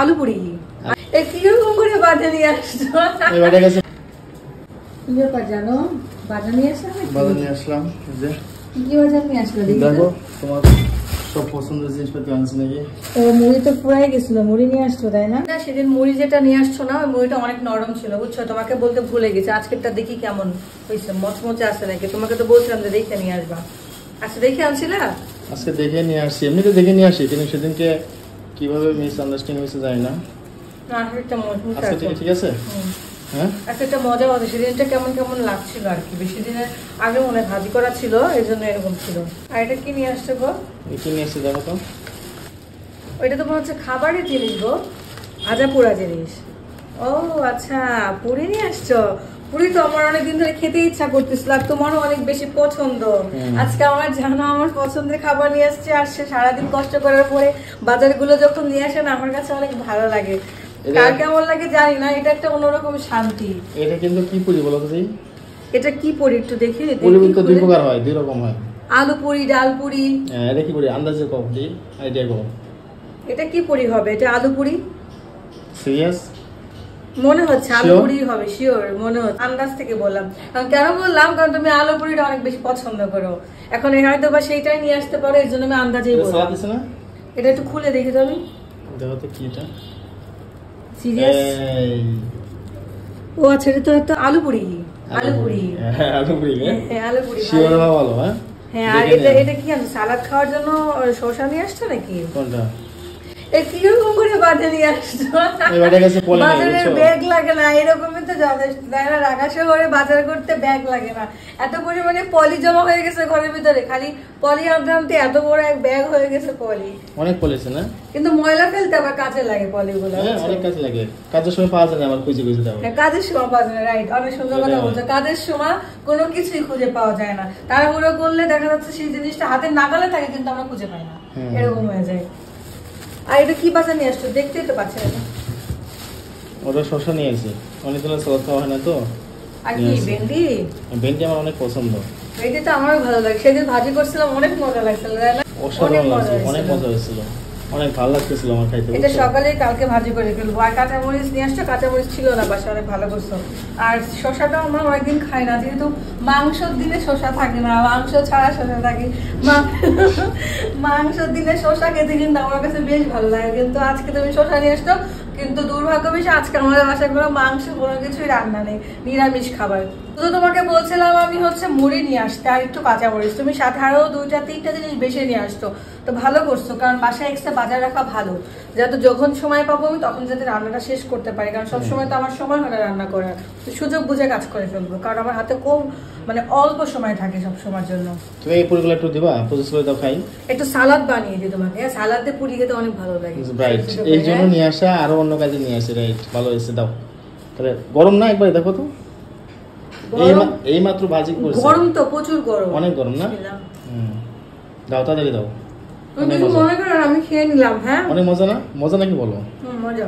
আলু পুরি কিরকম করে বাজার নিয়ে আসছো? কি ব্যাপার জানো? বাজার নিয়ে আসলাম কি বাজার নিয়ে আসলো? দেখো তোমার সব পছন্দের জিনিসপাতি আনছি নাকি। ও মুড়ি তো পুরাই গেছিল, মুড়ি নিয়ে আসছো তাই না? সেদিন মুড়ি যেটা নিয়ে আসছো না, ওই মুড়িটা অনেক নরম ছিল বুঝছো, তোমাকে বলতে ভুলে গেছি। আজকেরটা দেখি কেমন হয়েছে, মচমচে আছে নাকি। তোমাকে তো বলছিলাম যে দেখে নিয়ে আসবা। আচ্ছা দেখে আনছিলা? আজকে দেখে নিয়ে আসছি, এমনিতে দেখে নিয়ে আসি, কিন্তু সেদিনকে কিভাবে মিস আন্ডারস্ট্যান্ডিং হয়েছে জানি না। ঠিক আছে। হ্যাঁ একটা মজা মজা সেদিনটা কেমন কেমন লাগছিল আর কি। বেশি দিনের আগে মনে ভাজি করা ছিল, এই জন্য এরকম ছিল। আর এটা কি নিয়ে আসছে গো? কি নিয়ে আসছে দেখো তো। ওইটা তো মনে হচ্ছে খাবারের জিনিস গো, ভাজা পোড়া জিনিস। ও আচ্ছা, পুরি নিয়ে আসছো। পুরি তো আমার অনেকদিন ধরে খেতে ইচ্ছা করতেছিল, আর তোমারও অনেক বেশি পছন্দ। আজকে আমার জানো আমার পছন্দের খাবার নিয়ে আসছে, আর সে সারাদিন কষ্ট করার পরে বাজারগুলো যখন নিয়ে আসে না, আমার কাছে অনেক ভালো লাগে। কার কেমন লাগে জানি না, এটা একটা অন্যরকম শান্তি। এটা কিন্তু কি পুরি বলো তো? এটা কি পুরি একটু দেখি। পুরি তো দুই প্রকার হয়, দুই রকম হয়। আলু পুরি, ডাল পুরি। এটা কি পুরি আন্দাজে কও, দি আইডিয়া কও। এটা কি পুরি হবে? এটা আলু পুরি সিরিয়াস মনে হচ্ছে, আলু পুরি হবে শিওর মনে হচ্ছে, আন্দাজ থেকে বললাম। কারণ কেন বললাম, কারণ তুমি আলু পুরিটা অনেক বেশি পছন্দ করো। এখন হয়তো বা সেইটাই নিয়ে আসতে পারো, এর জন্য আমি আন্দাজেই বললাম। এটা একটু খুলে দেখি তো আমি। দেখো তো কি এটা। সিরিয়াস? ও আচ্ছা, এটা তো একটা আলু পুরি। আলু পুরি, আলু পুরি। হ্যাঁ আলু পুরি শিওর না বলো? হ্যাঁ। আর এটা কি আনছো? সালাদ খাওয়ার জন্য শসা নিয়ে আসছো নাকি? কোনটা? কিরকম করে বাজারে নিয়ে আসছো? বাজারের ব্যাগ লাগে না, এরকমই তো যথেষ্ট তাই না? ঢাকা শহরে বাজার করতে ব্যাগ লাগে না, এত পরিমাণে পলি জমা হয়ে গেছে ঘরের ভিতরে। খালি পলি আনতে এত বড় এক ব্যাগ হয়ে গেছে পলি। অনেক পলিছে না, কিন্তু ময়লা ফেলতে আবার কাজে লাগে পলিগুলো। হ্যাঁ অনেক কাজে লাগে, কাজের সময় পাওয়া যায় না, আবার খুঁজে খুঁজে দাও। হ্যাঁ কাজের সময় পাওয়া যায় না, রাইট। অনেক সুন্দর কথা বলছো, কাজের সময় কোনো কিছুই খুঁজে পাওয়া যায় না। তাড়াহুড়ো করলে দেখা যাচ্ছে সেই জিনিসটা হাতের নাগালে থাকে, কিন্তু আমরা খুঁজে পাই না, এরকম হয়ে যায়। আর এটা কি বাজার নিয়ে আসছো? দেখতেই তো পাচ্ছি না। ওটা শসা নিয়ে আসি, অনেকদিন সালাদ খাওয়া হয় না তো। আর কি ভেন্ডি? ভেন্ডি আমার অনেক পছন্দ। ভেন্ডি তো আমারও ভালো লাগে, সেদিন ভাজি করছিলাম, অনেক মজা লাগছিল। অসাধারণ লাগছে, অনেক মজা হয়েছিল, অনেক ভালো লাগতেছিল আমার খাইতে। এটা সকালে কালকে ভাজি করে ফেলবো। আর কাঁচামরিচ নিয়ে আসছো? কাঁচামরিচ ছিল না বাসা, অনেক ভালো করছো। আর শসাটাও আমরা অনেকদিন খাই না, যেহেতু মাংসর দিনে শসা থাকে না, মাংস ছাড়া শসা থাকে। মাংসর দিনে শসা খেতে কিন্তু আমার কাছে বেশ ভালো লাগে। কিন্তু আজকে তুমি শসা নিয়ে আসছো, কিন্তু দুর্ভাগ্য বেশি আজকে আমাদের বাসায় কোনো মাংস কোনো কিছুই রান্না নেই, নিরামিষ খাবার। তো তোমাকে বলছিলাম আমি হচ্ছে মুড়ি নিয়ে আসতে আর একটু কাঁচামরিচ, তুমি সাথে আরো 2-3টা জিনিস বেশি নিয়ে আসতো, তো ভালো করছো। কারণ বাসায় এক্সট্রা বাজার রাখা ভালো, যাতে যখন সময় পাবো আমি তখন যাতে রান্নাটা শেষ করতে পারি। কারণ সবসময় তো আমার সময় হয় না রান্না করার, তো সুযোগ বুঝে কাজ করে ফেলবো, কারণ আমার হাতে কম মানে অল্প সময় থাকে সব সময়ের জন্য। তুমি এই পুরিগুলো একটু দিবা, প্রসেস করে দাও খাই। একটু সালাদ বানিয়ে দিই তোমাকে, সালাদ দিয়ে পুরি খেতে অনেক ভালো লাগে। রাইট, এই জন্য নিয়ে আসা, আরো অন্য কাজে নিয়ে আসি। রাইট, ভালো হয়েছে, দাও। তাহলে গরম না, একবার দেখো তো। এই মাত্র ভাজি করছি। গরম তো প্রচুর গরম, অনেক গরম না? দাও তাড়াতাড়ি দাও। মনে করেন আমি খেয়ে নিলাম। হ্যাঁ অনেক মজা না? মজা নাকি বলো? মজা।